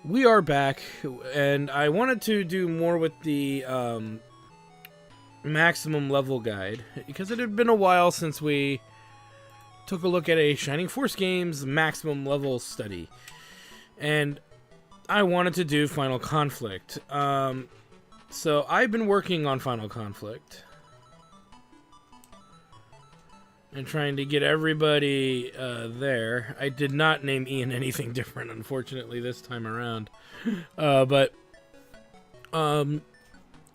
We are back, and I wanted to do more with the maximum level guide, because it had been a while since we took a look at a Shining Force game's maximum level study. And I wanted to do Final Conflict. So I've been working on Final Conflict and trying to get everybody there. I did not name Ian anything different, unfortunately, this time around. But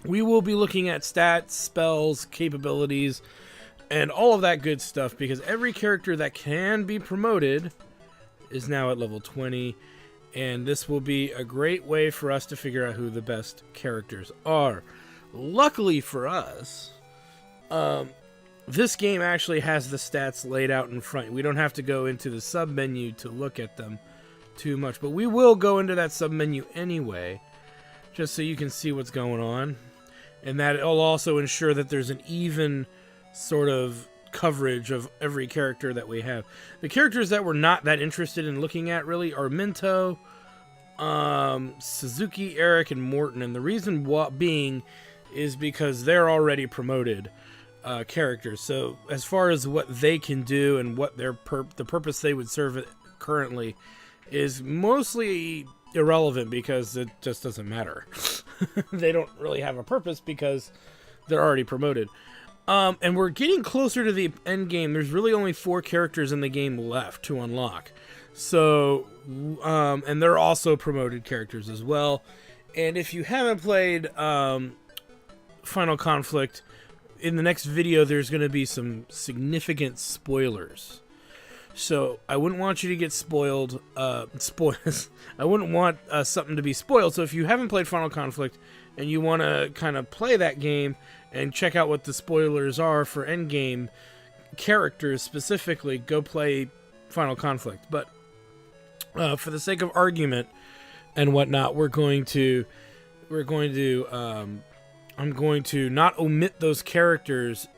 we will be looking at stats, spells, capabilities, and all of that good stuff, because every character that can be promoted is now at level 20, and this will be a great way for us to figure out who the best characters are. Luckily for us, this game actually has the stats laid out in front. We don't have to go into the sub-menu to look at them too much, but we will go into that sub-menu anyway, just so you can see what's going on. And that will also ensure that there's an even sort of coverage of every character that we have. The characters that we're not that interested in looking at really are Minto, Suzuki, Eric, and Morton. And the reason being is because they're already promoted characters. So as far as what they can do and what their the purpose they would serve currently is mostly irrelevant, because it just doesn't matter. They don't really have a purpose because they're already promoted. And we're getting closer to the end game. There's really only 4 characters in the game left to unlock. So, and they're also promoted characters as well. And if you haven't played Final Conflict, in the next video there's going to be some significant spoilers. So I wouldn't want you to get spoiled. I wouldn't want something to be spoiled. So if you haven't played Final Conflict and you want to kind of play that game and check out what the spoilers are for endgame characters specifically, go play Final Conflict. But for the sake of argument and whatnot, I'm going to not omit those characters.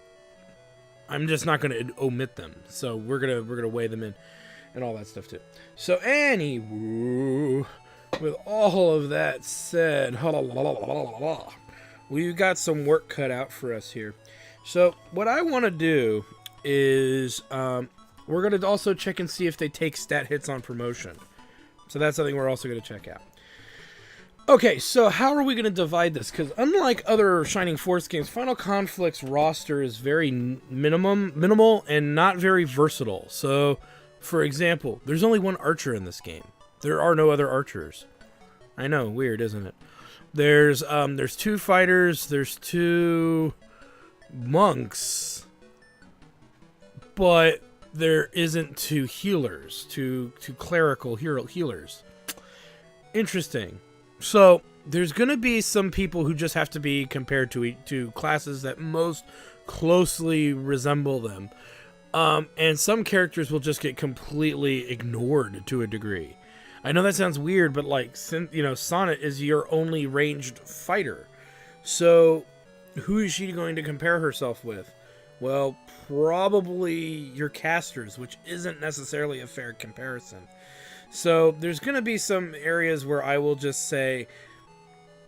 I'm just not going to omit them. So we're gonna weigh them in and all that stuff too. So anyway, with all of that said, we've got some work cut out for us here. So what I want to do is we're going to also check and see if they take stat hits on promotion. So that's something we're also going to check out. Okay, so how are we going to divide this? Because unlike other Shining Force games, Final Conflict's roster is very minimal and not very versatile. So, for example, there's only one archer in this game. There are no other archers. I know, weird, isn't it? There's 2 fighters, there's 2 monks, but there isn't 2 healers, 2 clerical healers. Interesting. So there's going to be some people who just have to be compared to classes that most closely resemble them. And some characters will just get completely ignored to a degree. I know that sounds weird, but like, Sonnet is your only ranged fighter. So who is she going to compare herself with? Well, probably your casters, which isn't necessarily a fair comparison. So there's going to be some areas where I will just say,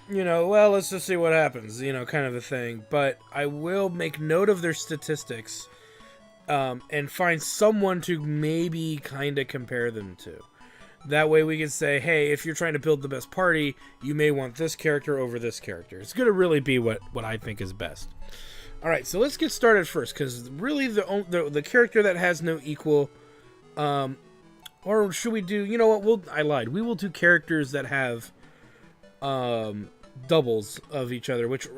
well, let's just see what happens, kind of a thing. But I will make note of their statistics and find someone to maybe kind of compare them to. That way we can say, hey, if you're trying to build the best party, you may want this character over this character. It's going to really be what I think is best. All right, so let's get started first, because really the character that has no equal... or should we do... You know what? I lied. We will do characters that have doubles of each other, which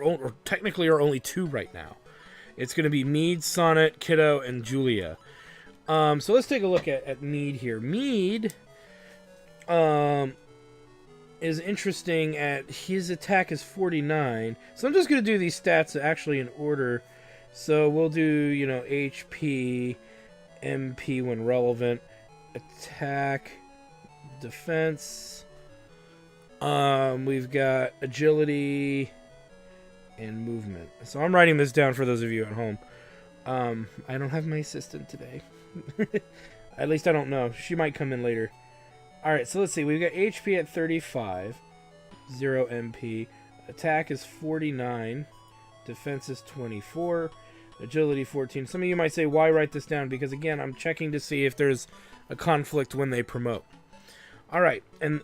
technically are only 2 right now. It's going to be Mead, Sonnet, Kiddo, and Julia. So let's take a look at Mead here. Mead is interesting at... His attack is 49. So I'm just going to do these stats actually in order. So we'll do, HP, MP when relevant, attack, defense. We've got agility and movement. So I'm writing this down for those of you at home. I don't have my assistant today. At least I don't know. She might come in later. Alright, so let's see. We've got HP at 35. 0 MP. Attack is 49. Defense is 24. Agility 14. Some of you might say, why write this down? Because again, I'm checking to see if there's a conflict when they promote. Alright, and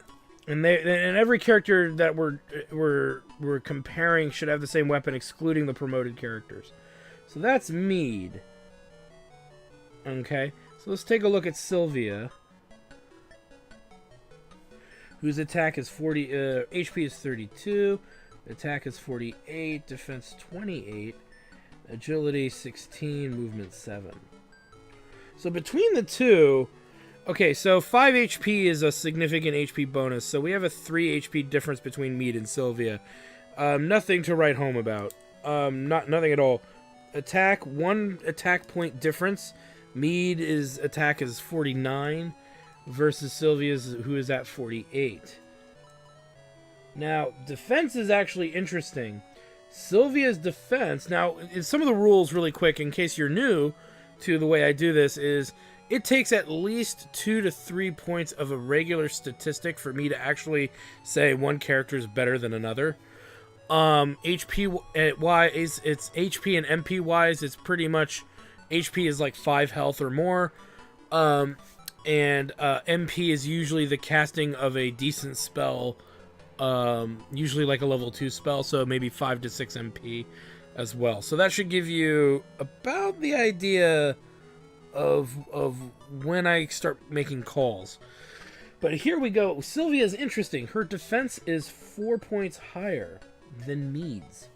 every character that we're comparing should have the same weapon, excluding the promoted characters. So that's Mead. Okay, so let's take a look at Sylvia, whose attack is 40, HP is 32, attack is 48, defense 28, agility 16, movement 7. So between the two, okay, so 5 HP is a significant HP bonus, so we have a 3 HP difference between Mead and Sylvia. Nothing to write home about. Nothing at all. Attack, 1 attack point difference. Mead's attack is 49 versus Sylvia's, who is at 48. Now, defense is actually interesting. Sylvia's defense, now, some of the rules really quick, in case you're new to the way I do this, is it takes at least 2 to 3 points of a regular statistic for me to actually say one character is better than another. HP wise, it's HP and MP wise, it's pretty much HP is like 5 health or more. And MP is usually the casting of a decent spell, usually like a level 2 spell, so maybe 5 to 6 MP as well. So that should give you about the idea of when I start making calls. But here we go. Sylvia is interesting. Her defense is 4 points higher than Mead's,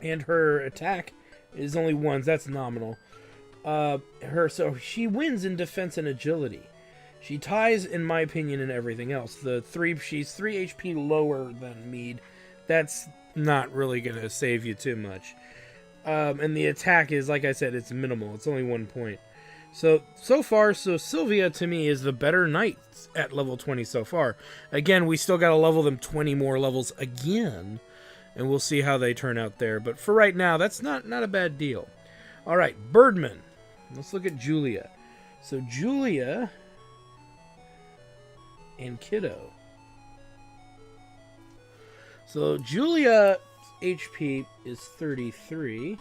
and her attack is only 1. That's nominal. So she wins in defense and agility. She ties, in my opinion, in everything else. She's 3 HP lower than Mead. That's not really gonna save you too much. And the attack is, like I said, it's minimal. It's only 1 point. So far, Sylvia to me is the better knight at level 20 so far. Again, we still gotta level them 20 more levels again, and we'll see how they turn out there. But for right now, that's not a bad deal. All right, Birdman. Let's look at Julia. So Julia and Kiddo. So Julia HP is 33.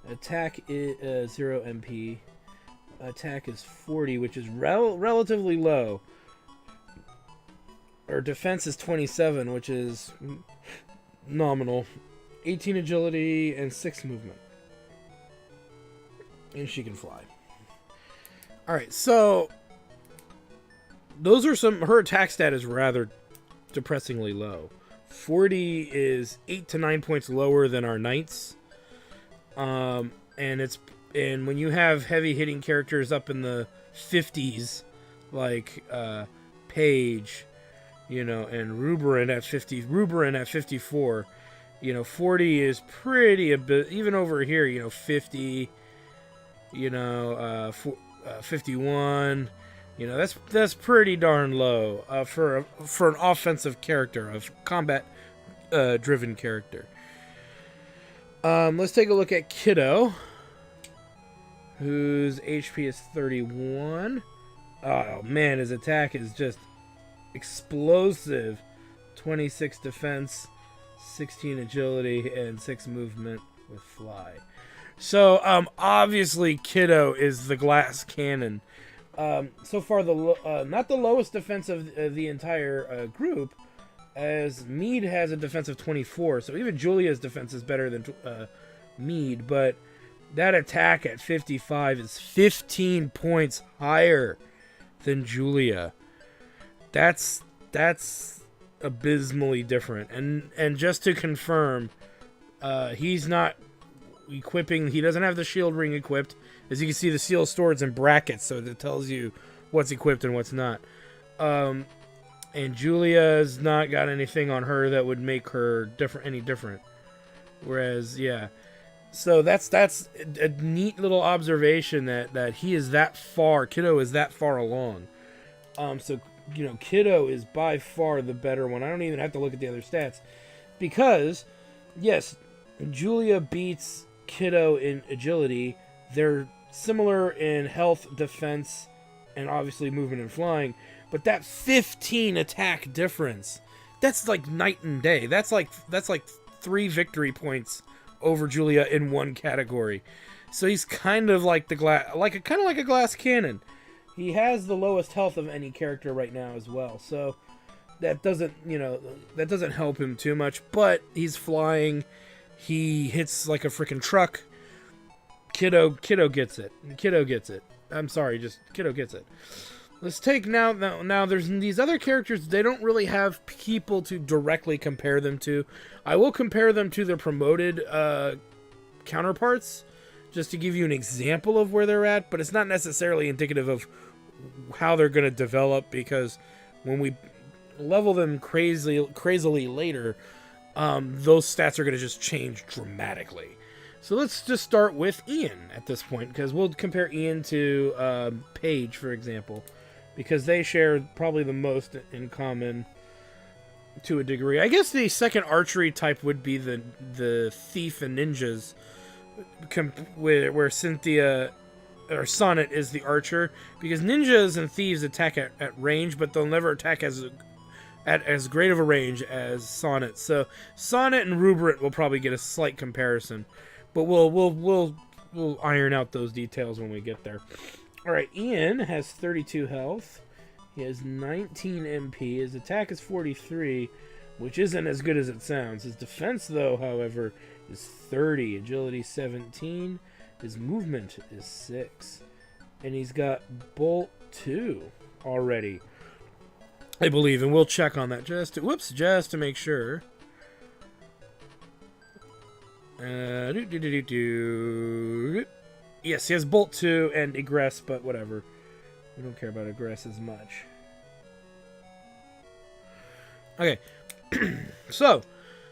Attack is 0 MP. Attack is 40, which is relatively low. Her defense is 27, which is nominal. 18 agility and 6 movement. And she can fly. Alright, so those are her attack stat is rather depressingly low. 40 is 8 to 9 points lower than our knights. And when you have heavy hitting characters up in the 50s, like Paige, and Ruberin at 54, 40 is pretty a bit, even over here, 50, 51, that's pretty darn low for an offensive character, a combat driven character. Let's take a look at Kiddo, whose HP is 31. Oh man, his attack is just explosive. 26 defense, 16 agility, and 6 movement with fly. So, obviously, Kiddo is the glass cannon. So far, not the lowest defense of the entire group, as Mead has a defense of 24. So even Julia's defense is better than Mead, but that attack at 55 is 15 points higher than Julia. That's abysmally different. And just to confirm, he's not equipping, he doesn't have the shield ring equipped. As you can see, the seal swords in brackets, so that tells you what's equipped and what's not. And Julia's not got anything on her that would make her any different. Whereas, yeah. So that's a neat little observation that he is that far, Kiddo is that far along. So, Kiddo is by far the better one. I don't even have to look at the other stats. Because, yes, Julia beats Kiddo in agility. They're similar in health, defense, and obviously movement and flying. But that 15 attack difference, that's like night and day. That's like 3 victory points over Julia in one category. So he's kind of like kind of like a glass cannon. He has the lowest health of any character right now as well. So that doesn't help him too much, but he's flying. He hits like a freaking truck. Kiddo gets it. Kiddo gets it. I'm sorry, just Kiddo gets it. Let's take now there's these other characters. They don't really have people to directly compare them to. I will compare them to their promoted counterparts just to give you an example of where they're at, but it's not necessarily indicative of how they're going to develop, because when we level them crazily later, those stats are going to just change dramatically. So let's just start with Ian at this point, because we'll compare Ian to Paige, for example, because they share probably the most in common to a degree. I guess the second archery type would be the thief and ninjas, where Cynthia or Sonnet is the archer, because ninjas and thieves attack at range, but they'll never attack at as great of a range as Sonnet. So Sonnet and Rubrant will probably get a slight comparison, but we'll iron out those details when we get there. All right, Ian has 32 health. He has 19 MP. His attack is 43, which isn't as good as it sounds. His defense, though, however, is 30. Agility 17. His movement is 6. And he's got Bolt 2 already, I believe. And we'll check on that just to make sure. Yes, he has Bolt 2 and Egress, but whatever. We don't care about Egress as much. Okay. So,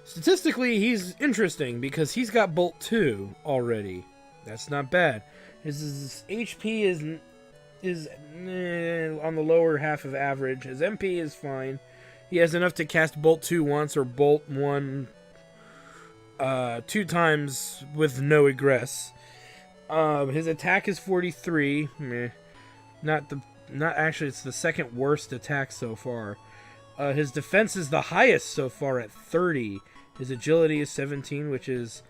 statistically, he's interesting because he's got Bolt 2 already. That's not bad. His HP is on the lower half of average. His MP is fine. He has enough to cast Bolt 2 once or Bolt 1 2 times with no Egress. His attack is 43. Meh. Not actually, it's the second worst attack so far. His defense is the highest so far at 30. His agility is 17, which is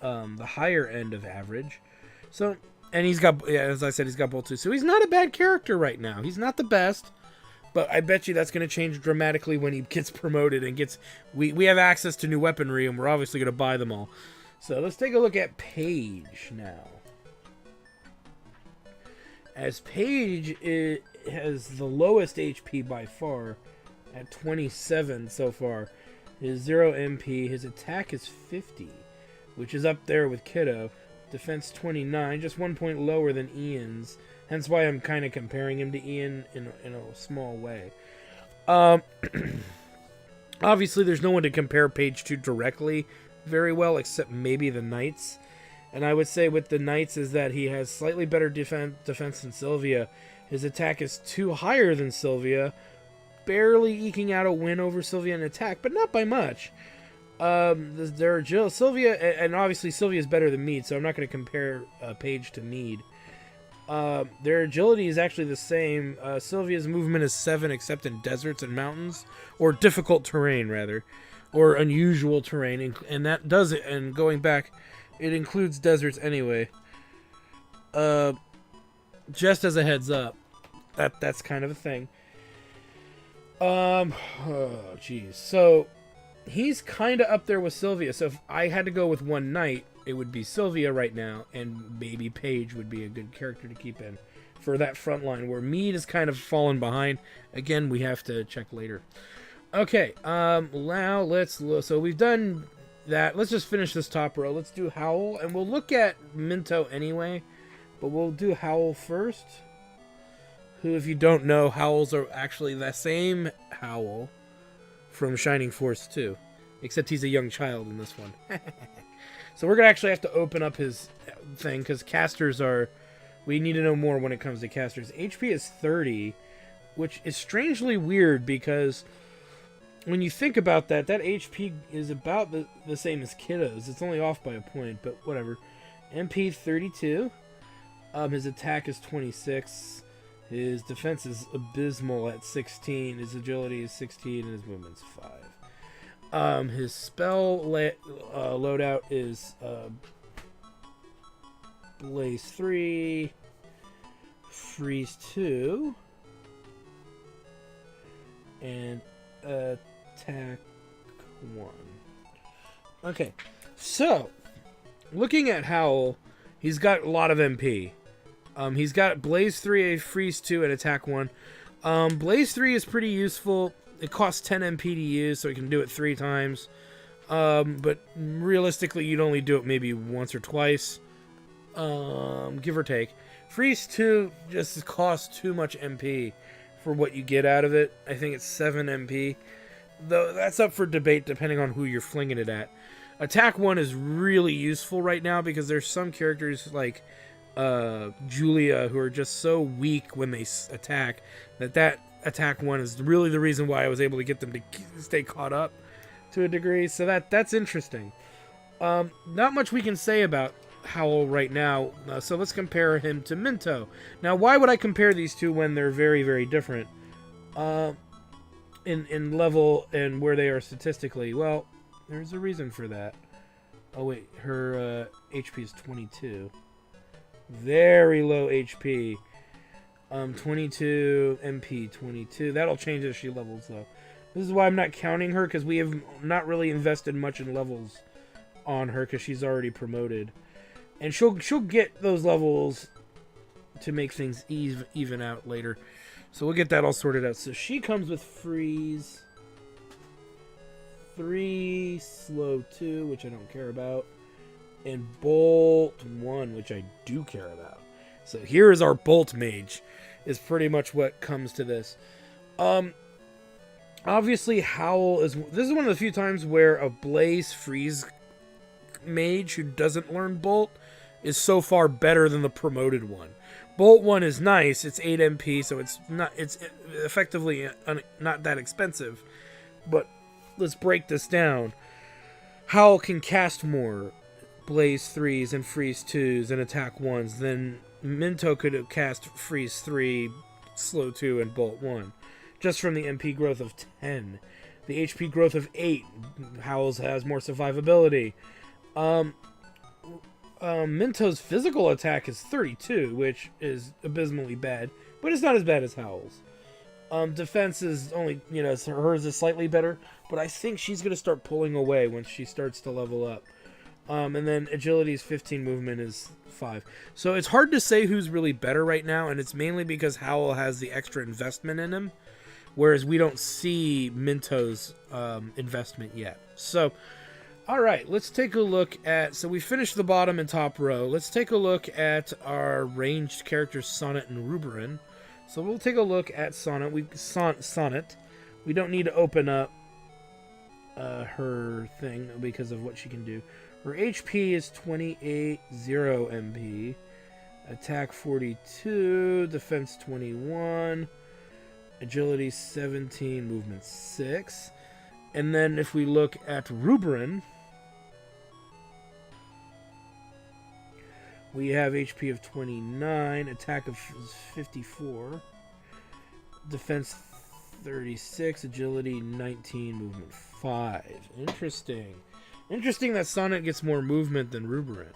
the higher end of average. So, and he's got, as I said, he's got Bolt 2. So he's not a bad character right now. He's not the best, but I bet you that's going to change dramatically when he gets promoted and gets. We have access to new weaponry, and we're obviously going to buy them all. So let's take a look at Paige now. As Paige has the lowest HP by far, at 27 so far. His 0 MP, his attack is 50, which is up there with Kiddo. Defense 29, just 1 point lower than Ian's. Hence why I'm kind of comparing him to Ian in a small way. Obviously, there's no one to compare Paige to directly very well, except maybe the Knights. And I would say with the Knights is that he has slightly better defense than Sylvia. His attack is 2 higher than Sylvia, barely eking out a win over Sylvia in attack, but not by much. Sylvia, and obviously Sylvia is better than Mead, so I'm not going to compare Paige to Mead. Their agility is actually the same. Sylvia's movement is 7, except in deserts and mountains, or difficult terrain rather, or unusual terrain, and that does it. And going back, it includes deserts anyway. Just as a heads up, that's kind of a thing. So he's kind of up there with Sylvia. So if I had to go with one knight, it would be Sylvia right now, and maybe Paige would be a good character to keep in for that front line, where Mead is kind of fallen behind. Again, we have to check later. Okay, now let's look. So we've done that. Let's just finish this top row. Let's do Howl, and we'll look at Minto anyway, but we'll do Howl first. Who, if you don't know, Howls are actually the same Howl from Shining Force 2, except he's a young child in this one. So we're going to actually have to open up his thing, because casters are... We need to know more when it comes to casters. HP is 30, which is strangely weird, because when you think about that, that HP is about the same as Kiddo's. It's only off by a point, but whatever. MP 32. His attack is 26. His defense is abysmal at 16. His agility is 16, and his movement's 5. His spell loadout is Blaze 3, Freeze 2, and Attack 1. Okay, so looking at Howl, he's got a lot of MP. He's got Blaze 3, Freeze 2, and Attack 1. Blaze 3 is pretty useful. It costs 10 MP to use, so he can do it 3 times. But realistically, you'd only do it maybe once or twice, give or take. Freeze 2 just costs too much MP for what you get out of it. I think it's 7 MP. Though that's up for debate depending on who you're flinging it at. Attack 1 is really useful right now because there's some characters like Julia who are just so weak when they attack that Attack 1 is really the reason why I was able to get them to stay caught up to a degree. So that's interesting. Not much we can say about Howl right now. So let's compare him to Minto. Now, why would I compare these two when they're very, very different in level and where they are statistically? Well, there's a reason for that. Oh, wait. Her HP is 22. Very low HP. 22 MP, 22. That'll change as she levels, though. This is why I'm not counting her, because we have not really invested much in levels on her, because she's already promoted. And she'll get those levels to make things even out later. So we'll get that all sorted out. So she comes with Freeze 3, Slow 2, which I don't care about, and Bolt 1, which I do care about. So here is our Bolt Mage, is pretty much what comes to this. Obviously, Howl is... This is one of the few times where a Blaze Freeze Mage who doesn't learn Bolt is so far better than the promoted one. Bolt 1 is nice. It's 8 MP, so it's effectively not that expensive. But let's break this down. Howl can cast more Blaze 3s and Freeze 2s and Attack 1s than Minto could have cast Freeze 3, Slow 2, and Bolt 1. Just from the MP growth of 10. The HP growth of 8. Howl's has more survivability. Minto's physical attack is 32, which is abysmally bad, but it's not as bad as Howl's. Defense is only, hers is slightly better, but I think she's going to start pulling away once she starts to level up. And then agility is 15, movement is 5. So it's hard to say who's really better right now, and it's mainly because Howl has the extra investment in him, whereas we don't see Minto's investment yet. So, alright, let's take a look at... So we finished the bottom and top row. Let's take a look at our ranged characters, Sonnet and Ruberin. So we'll take a look at Sonnet. Sonnet. We don't need to open up her thing because of what she can do. Her HP is 28, 0 MP. Attack 42, defense 21, agility 17, movement 6. And then if we look at Ruberin, we have HP of 29, attack of 54, defense 36, agility 19, movement 5. Interesting. Interesting that Sonnet gets more movement than Ruberin.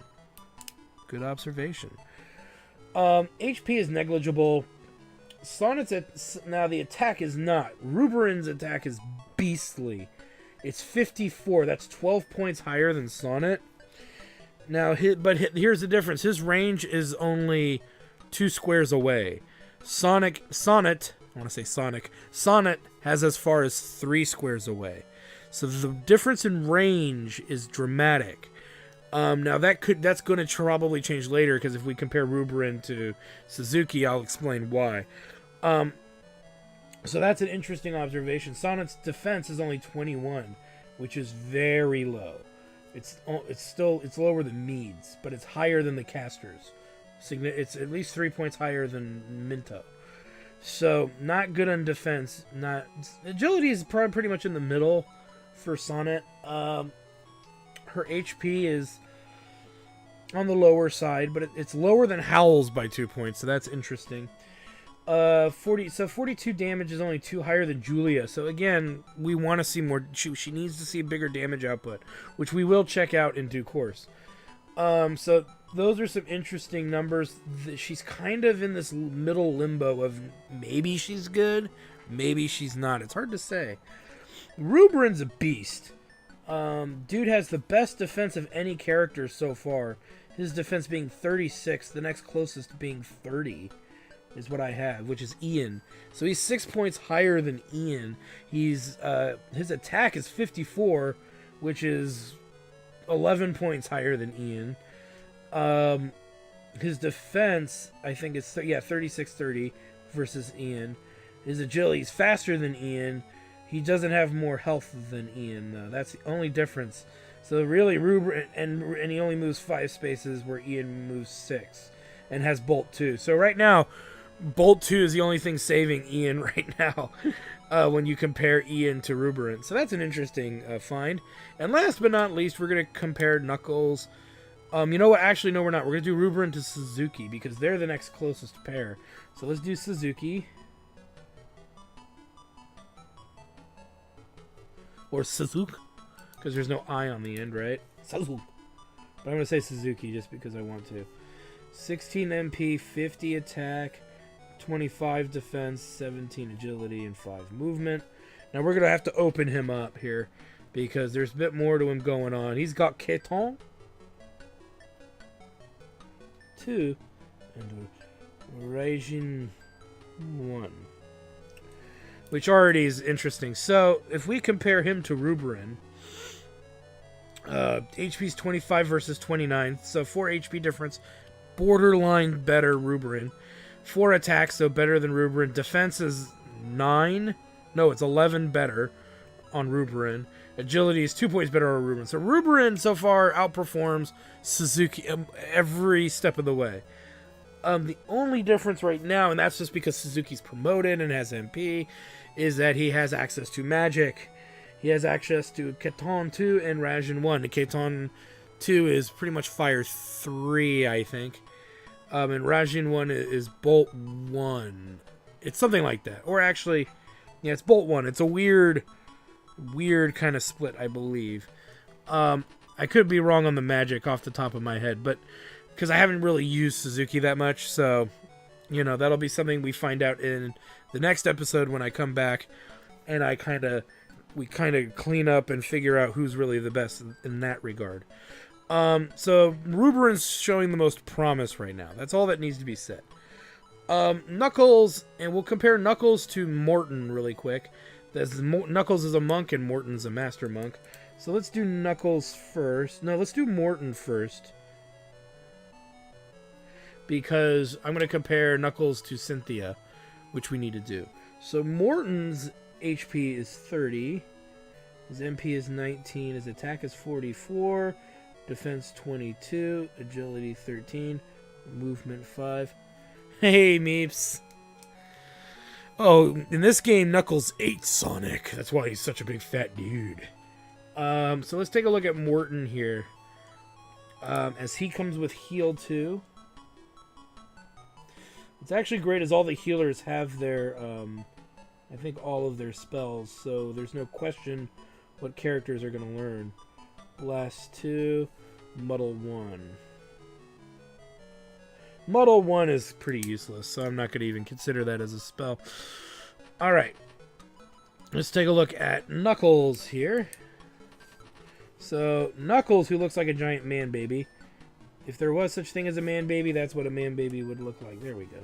Good observation. HP is negligible. Sonnet's now the attack is not. Ruberin's attack is beastly. It's 54. That's 12 points higher than Sonnet. Now, here's the difference. His range is only 2 squares away. Sonnet has as far as 3 squares away. So the difference in range is dramatic. Now that's going to probably change later, because if we compare Ruberin to Suzuki, I'll explain why. So that's an interesting observation. Sonnet's defense is only 21, which is very low. It's lower than Mead's, but it's higher than the casters. It's at least 3 points higher than Minto. So not good on defense. Agility is probably pretty much in the middle for Sonnet. Her HP is on the lower side, but it's lower than Howl's by 2 points, so that's interesting. So 42 damage is only 2 higher than Julia. So again, we want to see more. She needs to see a bigger damage output, which we will check out in due course. So those are some interesting numbers. She's kind of in this middle limbo of maybe she's good, maybe she's not. It's hard to say. Ruberan's a beast. Dude has the best defense of any character so far. His defense being 36, the next closest being 30 is what I have, which is Ian. So he's 6 points higher than Ian. His attack is 54, which is 11 points higher than Ian. His defense, I think, is 36-30 versus Ian. His agility is faster than Ian. He doesn't have more health than Ian, though. That's the only difference. So really, Ruberan, and he only moves 5 spaces where Ian moves 6 and has Bolt 2. So right now, Bolt 2 is the only thing saving Ian right now when you compare Ian to Ruberan. So that's an interesting find. And last but not least, we're going to compare Knuckles. You know what? Actually, no, we're not. We're going to do Ruberan to Suzuki because they're the next closest pair. So let's do Suzuki. Or Suzuki. Because there's no I on the end, right? Suzuki. But I'm going to say Suzuki just because I want to. 16 MP, 50 attack, 25 defense, 17 agility, and 5 movement. Now we're going to have to open him up here because there's a bit more to him going on. He's got Keton 2 and Raijin 1. Which already is interesting. So if we compare him to Ruberan, HP is 25 versus 29, so 4 HP difference. Borderline better Ruberan. 4 attacks, so better than Ruberan. Defense is 9. No, it's 11 better on Ruberan. Agility is 2 points better on Ruberan. So Ruberan so far outperforms Suzuki every step of the way. The only difference right now, and that's just because Suzuki's promoted and has MP, is that he has access to magic. He has access to Keton 2 and Raijin 1. The Keton 2 is pretty much Fire 3, I think. And Raijin 1 is Bolt 1. It's something like that. Or actually, yeah, it's Bolt 1. It's a weird kind of split, I believe. I could be wrong on the magic off the top of my head, but because I haven't really used Suzuki that much, so, you know, that'll be something we find out in the next episode when I come back and we kind of clean up and figure out who's really the best in that regard. So Ruberan's showing the most promise right now. That's all that needs to be said. Knuckles, and we'll compare Knuckles to Morton really quick. Knuckles is a monk and Morton's a master monk. So let's do Knuckles first. No, let's do Morton first. Because I'm going to compare Knuckles to Cynthia, which we need to do. So Morton's HP is 30. His MP is 19. His attack is 44. Defense 22. Agility 13. Movement 5. Hey, Meeps. Oh, in this game, Knuckles ate Sonic. That's why he's such a big fat dude. So let's take a look at Morton here. As he comes with Heal 2. What's actually great is all the healers have their, I think all of their spells, so there's no question what characters are going to learn. Blast 2, Muddle 1. Muddle 1 is pretty useless, so I'm not going to even consider that as a spell. Alright. Let's take a look at Knuckles here. So, Knuckles, who looks like a giant man baby. If there was such thing as a man baby, that's what a man baby would look like. There we go.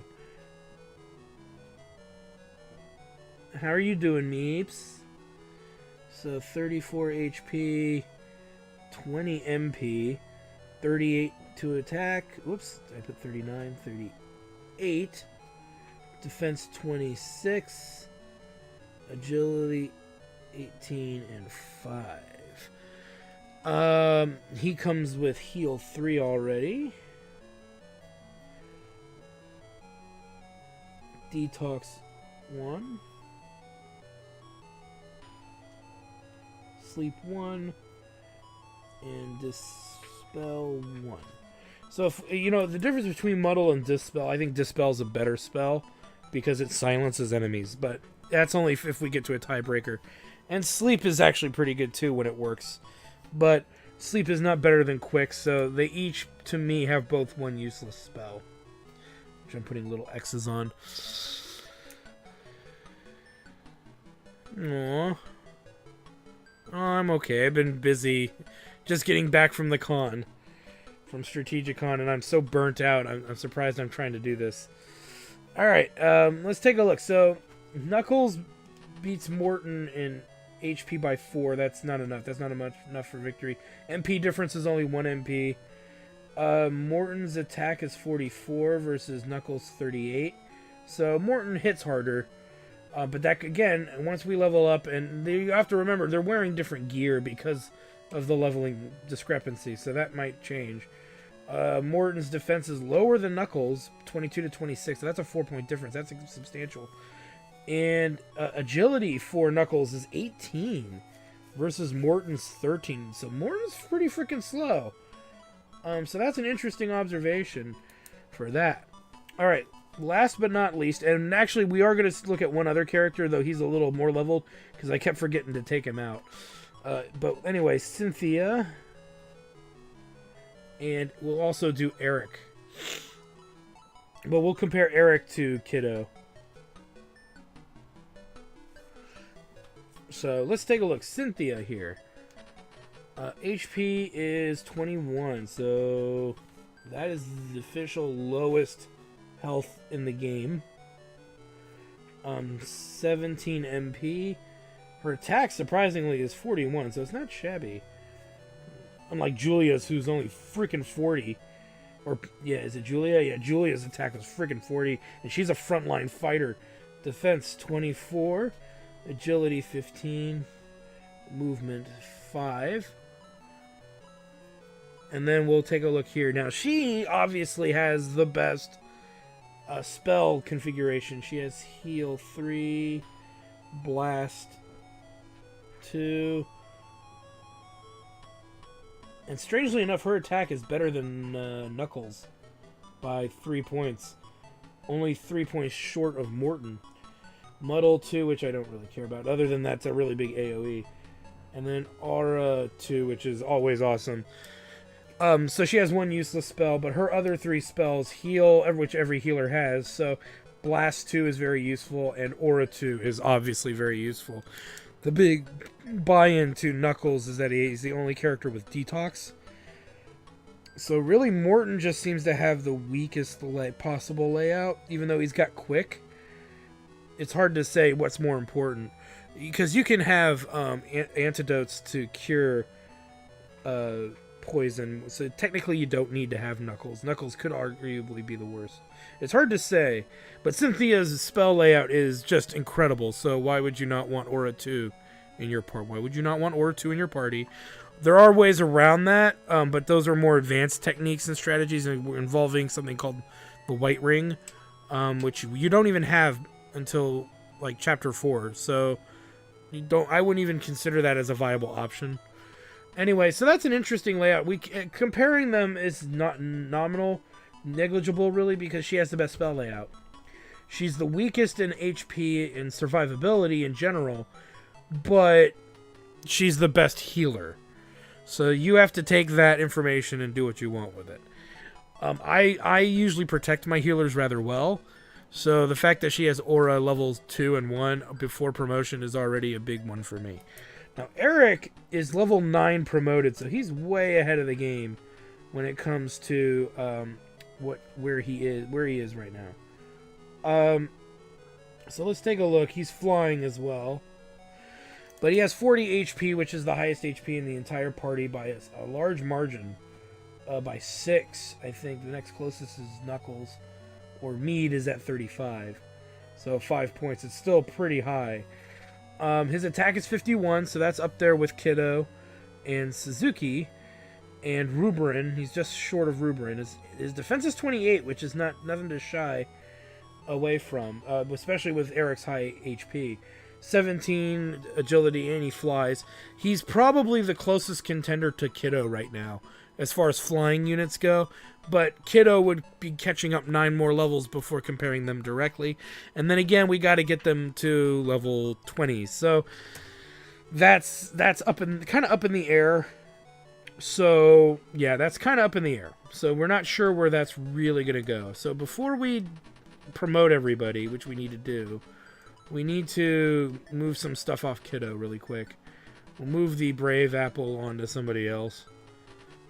How are you doing, Meeps? So 34 HP, 20 MP, 38 to attack. Whoops, I put 39, 38. Defense 26. Agility 18 and 5. He comes with Heal 3 already. Detox 1. Sleep 1. And Dispel 1. So, if you know, the difference between Muddle and Dispel, I think Dispel is a better spell. because it silences enemies. But that's only if we get to a tiebreaker. And sleep is actually pretty good too when it works. But sleep is not better than quick, so they each, to me, have both one useless spell. Which I'm putting little X's on. Aww. Oh, I'm okay. I've been busy just getting back from the con. From Strategic Con, and I'm so burnt out. I'm surprised I'm trying to do this. Alright, let's take a look. So, Knuckles beats Morton in HP by 4. That's not enough. That's not enough for victory. MP difference is only 1 MP. Morton's attack is 44 versus Knuckles 38. So, Morton hits harder. But that, again, once we level up, and you have to remember, they're wearing different gear because of the leveling discrepancy, so that might change. Morton's defense is lower than Knuckles, 22 to 26, so that's a 4-point difference. That's substantial. And agility for Knuckles is 18 versus Morton's 13, so Morton's pretty freaking slow. So that's an interesting observation for that. Alright, last but not least, and actually we are going to look at one other character, though he's a little more leveled, because I kept forgetting to take him out. But anyway, Cynthia. And we'll also do Eric. But we'll compare Eric to Kiddo. So let's take a look. Cynthia here. HP is 21. So that is the official lowest health in the game. 17 MP. Her attack, surprisingly, is 41, so it's not shabby. Unlike Julia's, who's only freaking 40. Or, yeah, is it Julia? Yeah, Julia's attack was freaking 40, and she's a frontline fighter. Defense, 24. Agility, 15. Movement, 5. And then we'll take a look here. Now, she obviously has the best spell configuration. She has Heal 3, Blast 2, and strangely enough, her attack is better than Knuckles by 3 points. Only 3 points short of Morton. Muddle 2, which I don't really care about. Other than that's a really big AoE. And then Aura 2, which is always awesome. So she has one useless spell, but her other 3 spells heal, which every healer has. So Blast 2 is very useful, and Aura 2 is obviously very useful. The big buy-in to Knuckles is that he's the only character with Detox. So really, Morton just seems to have the weakest possible layout, even though he's got Quick. It's hard to say what's more important, because you can have antidotes to cure poison, so technically you don't need to have Knuckles. Knuckles could arguably be the worst. It's hard to say, but Cynthia's spell layout is just incredible, so why would you not want Aura 2 in your party? Why would you not want Aura 2 in your party? There are ways around that, but those are more advanced techniques and strategies involving something called the White Ring, which you don't even have until like Chapter 4, so I wouldn't even consider that as a viable option. Anyway, so that's an interesting layout. Comparing them is not negligible really, because she has the best spell layout. She's the weakest in HP and survivability in general, but she's the best healer. So you have to take that information and do what you want with it. I usually protect my healers rather well, so the fact that she has Aura levels 2 and 1 before promotion is already a big one for me. Now Eric is level 9 promoted, so he's way ahead of the game when it comes to where he is right now. So let's take a look. He's flying as well, but he has 40 HP, which is the highest HP in the entire party by a large margin, by 6. I think the next closest is Knuckles, or Mead is at 35, so 5 points. It's still pretty high. His attack is 51, so that's up there with Kiddo and Suzuki and Ruberin. He's just short of Ruberin. His defense is 28, which is nothing to shy away from, especially with Eric's high HP. 17 agility, and he flies. He's probably the closest contender to Kiddo right now, as far as flying units go. But Kiddo would be catching up 9 more levels before comparing them directly. And then again, we got to get them to level 20. So that's kind of up in the air. So yeah, that's kind of up in the air. So we're not sure where that's really going to go. So before we promote everybody, which we need to do, we need to move some stuff off Kiddo really quick. We'll move the Brave Apple onto somebody else.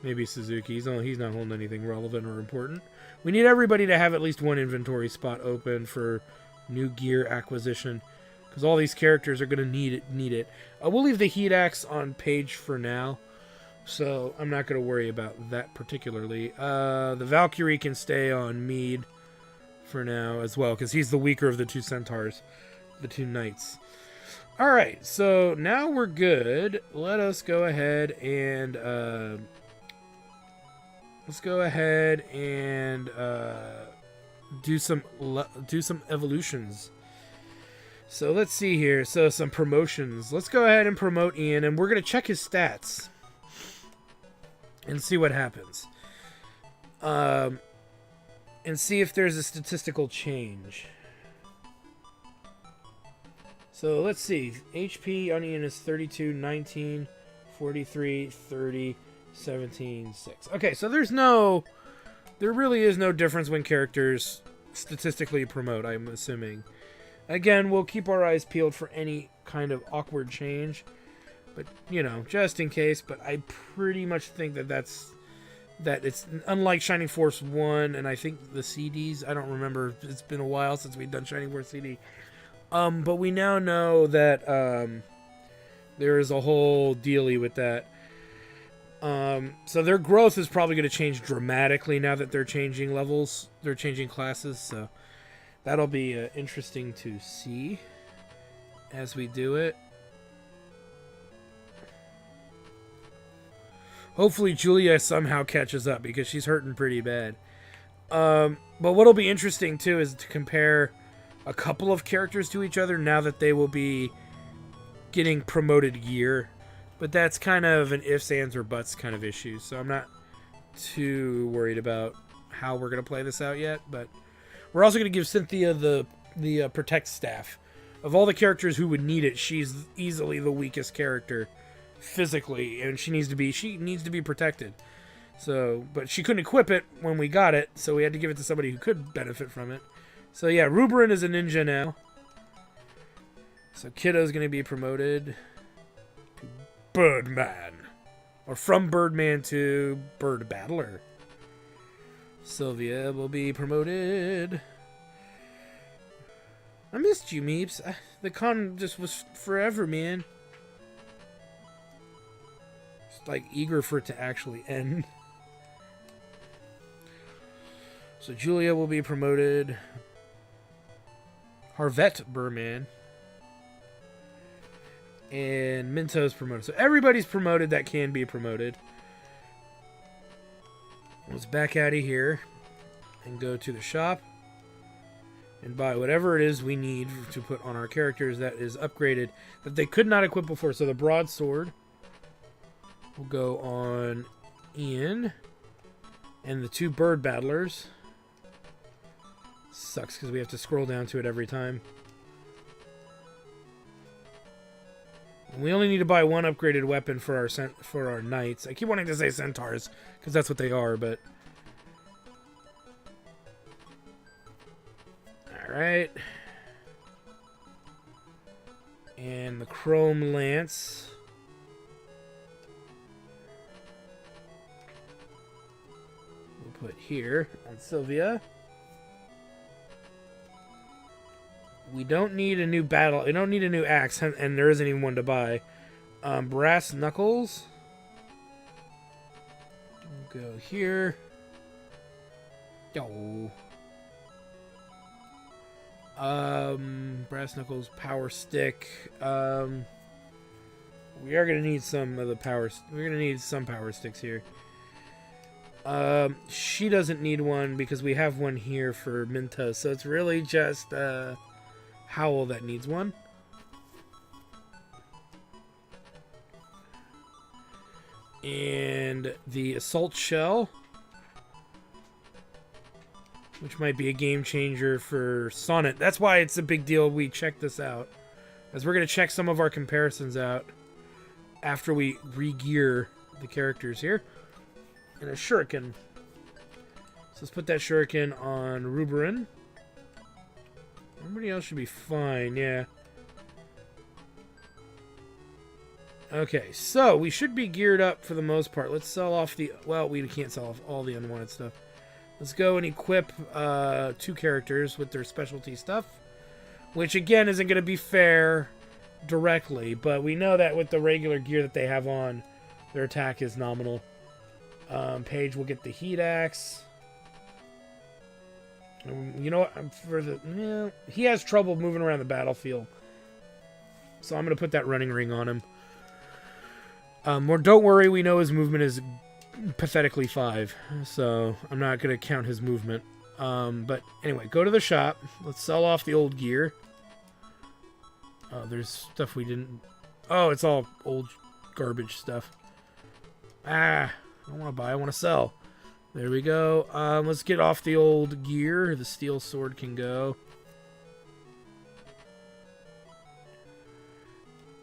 Maybe Suzuki. He's not holding anything relevant or important. We need everybody to have at least one inventory spot open for new gear acquisition, because all these characters are going to need it. We'll leave the Heat Axe on Page for now, so I'm not going to worry about that particularly. The Valkyrie can stay on Mead for now as well, because he's the weaker of the 2 centaurs, the 2 knights. Alright, so now we're good. Let us go ahead and do some evolutions. So let's see here. So some promotions. Let's go ahead and promote Ian, and we're going to check his stats and see what happens. And see if there's a statistical change. So let's see. HP on Ian is 32, 19, 43, 30, 17, 6. Okay, so there really is no difference when characters statistically promote, I'm assuming. Again, we'll keep our eyes peeled for any kind of awkward change, but, you know, just in case. But I pretty much think that it's unlike Shining Force 1, and I think the CDs, I don't remember, it's been a while since we've done Shining Force CD. But we now know that there is a whole dealie with that. So their growth is probably going to change dramatically now that they're changing levels. They're changing classes, so that'll be interesting to see as we do it. Hopefully Julia somehow catches up, because she's hurting pretty bad. But what'll be interesting too is to compare a couple of characters to each other now that they will be getting promoted gear. But that's kind of an ifs, ands, or buts kind of issue. So I'm not too worried about how we're going to play this out yet. But we're also going to give Cynthia the Protect staff. Of all the characters who would need it, she's easily the weakest character physically. And she needs to be protected. So, but she couldn't equip it when we got it. So we had to give it to somebody who could benefit from it. So yeah, Ruberin is a ninja now. So Kiddo's going to be promoted to Birdman. Or from Birdman to Bird Battler. Sylvia will be promoted. I missed you, Meeps. The con just was forever, man. Just like eager for it to actually end. So Julia will be promoted. Harvette Burman. And Minto's promoted. So everybody's promoted that can be promoted. Let's back out of here and go to the shop and buy whatever it is we need to put on our characters that is upgraded that they could not equip before. So the broadsword will go on Ian, and the 2 bird battlers. Sucks because we have to scroll down to it every time. We only need to buy 1 upgraded weapon for our knights. I keep wanting to say centaurs because that's what they are, but all right. And the chrome lance. We'll put here on Sylvia. We don't need a new battle. We don't need a new axe, and there isn't even one to buy. Brass knuckles. We'll go here. Yo. Brass knuckles, power stick. We are gonna need some of the power. We're gonna need some power sticks here. She doesn't need one because we have one here for Minto, so it's really just Howl that needs one. And the assault shell, which might be a game changer for Sonnet. That's why it's a big deal we check this out, as we're going to check some of our comparisons out after we re-gear the characters here. And a shuriken. So let's put that shuriken on Ruberin. Everybody else should be fine, yeah. Okay, so we should be geared up for the most part. Let's sell off the... Well, we can't sell off all the unwanted stuff. Let's go and equip 2 characters with their specialty stuff. Which, again, isn't going to be fair directly. But we know that with the regular gear that they have on, their attack is nominal. Paige will get the heat axe. You know what? He has trouble moving around the battlefield. So I'm going to put that running ring on him. Don't worry, we know his movement is pathetically 5, so I'm not going to count his movement. But anyway, go to the shop. Let's sell off the old gear. There's stuff we didn't... Oh, it's all old garbage stuff. I don't want to buy, I want to sell. There we go. Let's get off the old gear. The steel sword can go.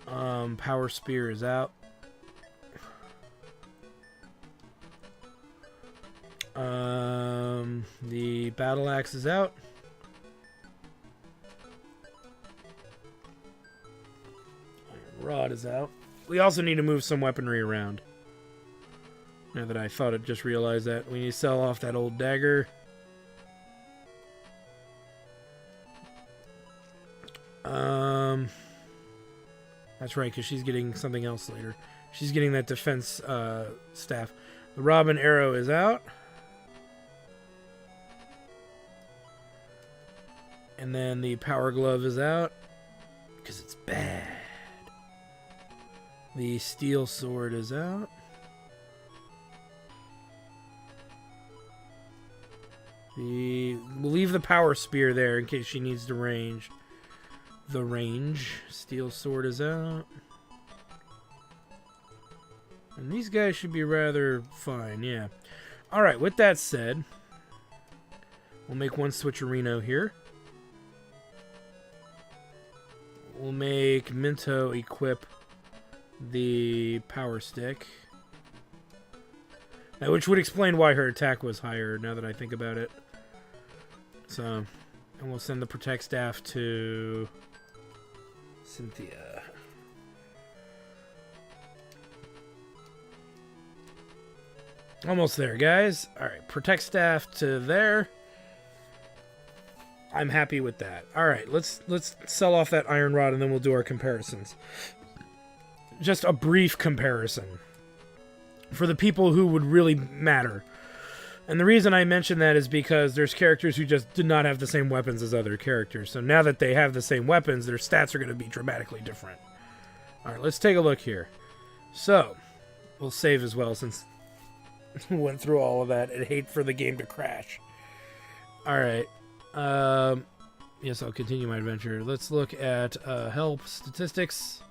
Power spear is out. The battle axe is out. Iron rod is out. We also need to move some weaponry around. Now that I thought it, just realized that we need to sell off that old dagger. That's right, because she's getting something else later. She's getting that defense staff. The Robin arrow is out. And then the power glove is out. Because it's bad. The steel sword is out. We'll leave the power spear there in case she needs to range. The range. Steel sword is out. And these guys should be rather fine, yeah. Alright, with that said, we'll make one switcherino here. We'll make Minto equip the power stick. Now, which would explain why her attack was higher, now that I think about it. So, and we'll send the protect staff to Cynthia. Almost there, guys. Alright, protect staff to there. I'm happy with that. Alright, let's sell off that iron rod and then we'll do our comparisons. Just a brief comparison for the people who would really matter. And the reason I mention that is because there's characters who just did not have the same weapons as other characters. So now that they have the same weapons, their stats are going to be dramatically different. Alright, let's take a look here. So, we'll save as well since we went through all of that. I'd hate for the game to crash. Alright. Yes, I'll continue my adventure. Let's look at help statistics.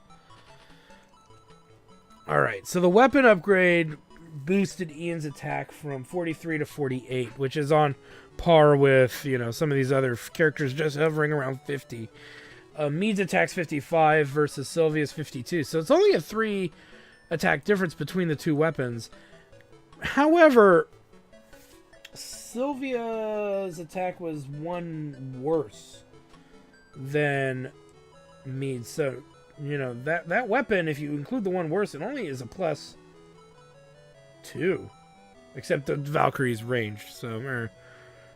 Alright, so the weapon upgrade boosted Ian's attack from 43 to 48, which is on par with, you know, some of these other characters just hovering around 50. Mead's attack's 55 versus Sylvia's 52, so it's only a 3 attack difference between the two weapons. However, Sylvia's attack was 1 worse than Mead's, so, you know, that weapon, if you include the 1 worse, it only is a +2. Except the Valkyrie's ranged, so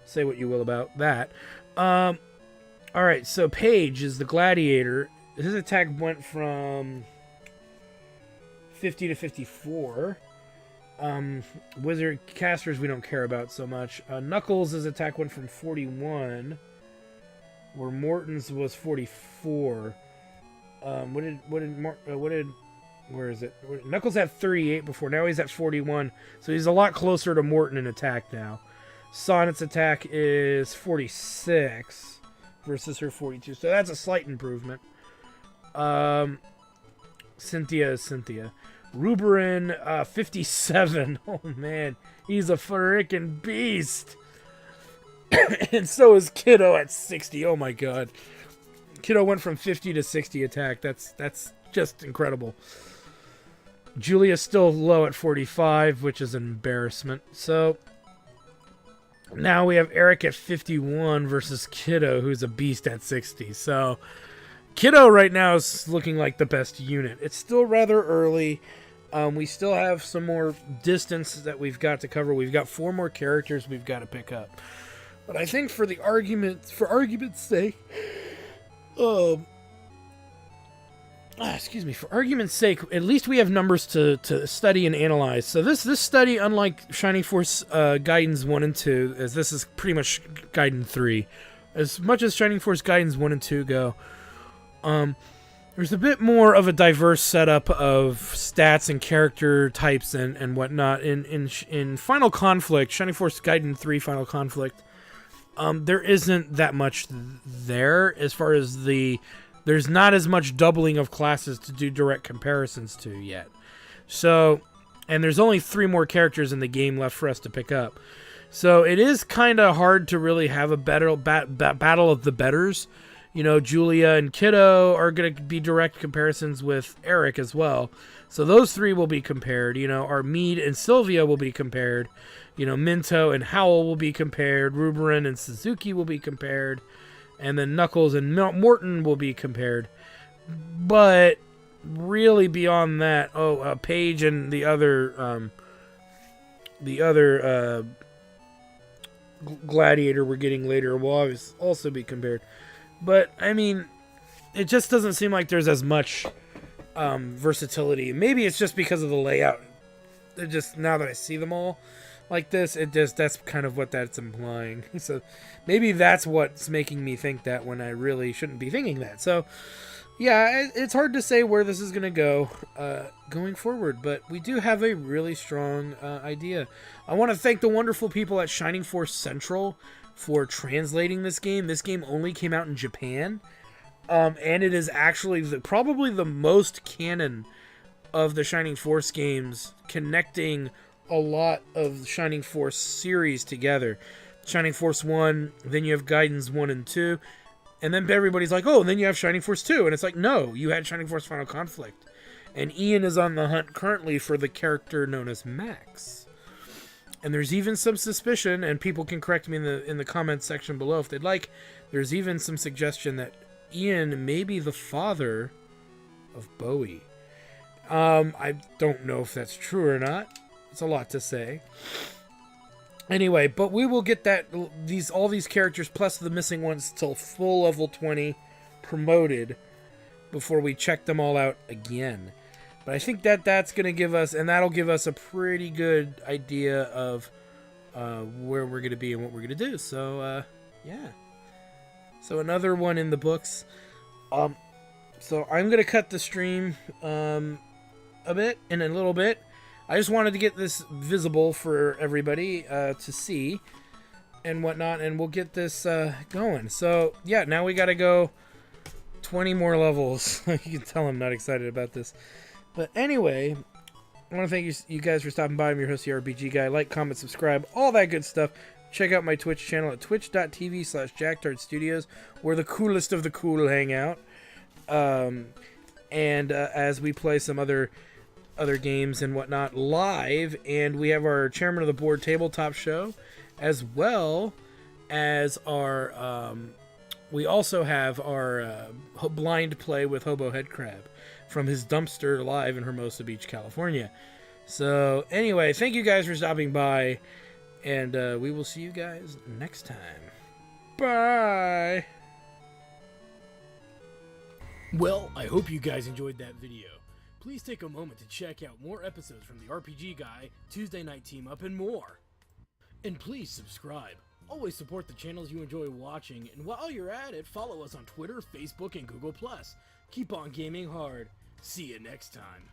say what you will about that. Alright, so Paige is the gladiator. His attack went from 50 to 54. Wizard casters we don't care about so much. Knuckles' attack went from 41, where Morton's was 44. Where is it? Knuckles had 38 before. Now he's at 41. So he's a lot closer to Morton in attack now. Sonnet's attack is 46 versus her 42. So that's a slight improvement. Cynthia is Cynthia. Ruberin, 57. Oh, man. He's a frickin' beast. And so is Kiddo at 60. Oh, my God. Kiddo went from 50 to 60 attack. That's just incredible. Julia's still low at 45, which is an embarrassment. So now we have Eric at 51 versus Kiddo, who's a beast at 60. So Kiddo right now is looking like the best unit. It's still rather early. We still have some more distance that we've got to cover. We've got 4 more characters we've got to pick up. But I think for argument's sake, for argument's sake, at least we have numbers to study and analyze. So this study, unlike Shining Force Gaidens 1 and 2, as this is pretty much Gaiden 3, as much as Shining Force Gaidens 1 and 2 go, there's a bit more of a diverse setup of stats and character types and whatnot. In Final Conflict, Shining Force Gaiden 3 Final Conflict, there isn't that much there as far as there's not as much doubling of classes to do direct comparisons to yet. So, and there's only 3 more characters in the game left for us to pick up. So it is kind of hard to really have a battle of the betters. You know, Julia and Kiddo are going to be direct comparisons with Eric as well. So those 3 will be compared. You know, our Mead and Sylvia will be compared. You know, Minto and Howell will be compared. Ruberin and Suzuki will be compared. And then Knuckles and Morton will be compared. But really beyond that, Paige and the other gladiator we're getting later will also be compared. But, I mean, it just doesn't seem like there's as much versatility. Maybe it's just because of the layout. It just, now that I see them all like this, that's kind of what that's implying. So maybe that's what's making me think that when I really shouldn't be thinking that. So, yeah, it's hard to say where this is going to go going forward. But we do have a really strong idea. I want to thank the wonderful people at Shining Force Central for translating this game. This game only came out in Japan, and it is actually probably the most canon of the Shining Force games, connecting a lot of the Shining Force series together. Shining Force 1, then you have Gaidens 1 and 2, and then everybody's like, oh, and then you have Shining Force 2, and it's like, no, you had Shining Force Final Conflict. And Ian is on the hunt currently for the character known as Max. And there's even some suspicion, and people can correct me in the comments section below if they'd like, there's even some suggestion that Ian may be the father of Bowie. I don't know if that's true or not. It's a lot to say. Anyway, but we will get all these characters plus the missing ones till full level 20 promoted before we check them all out again. But I think that's going to give us, and that'll give us a pretty good idea of where we're going to be and what we're going to do. So, yeah. So another one in the books. So I'm going to cut the stream a little bit. I just wanted to get this visible for everybody to see and whatnot, and we'll get this going. So, yeah, now we got to go 20 more levels. You can tell I'm not excited about this. But anyway, I want to thank you guys for stopping by. I'm your host, the RPG Guy. Like, comment, subscribe, all that good stuff. Check out my Twitch channel at twitch.tv/JackTardStudios, where the coolest of the cool hang out. As we play some other games and whatnot live, and we have our Chairman of the Board tabletop show, as well as our we also have our blind play with Hobo Headcrab from his dumpster live in Hermosa Beach, California. So anyway, thank you guys for stopping by, and we will see you guys next time. Bye. Well, I hope you guys enjoyed that video. Please take a moment to check out more episodes from the RPG Guy, Tuesday Night Team Up, and more. And please subscribe. Always support the channels you enjoy watching, and while you're at it, follow us on Twitter, Facebook, and Google+. Keep on gaming hard. See you next time.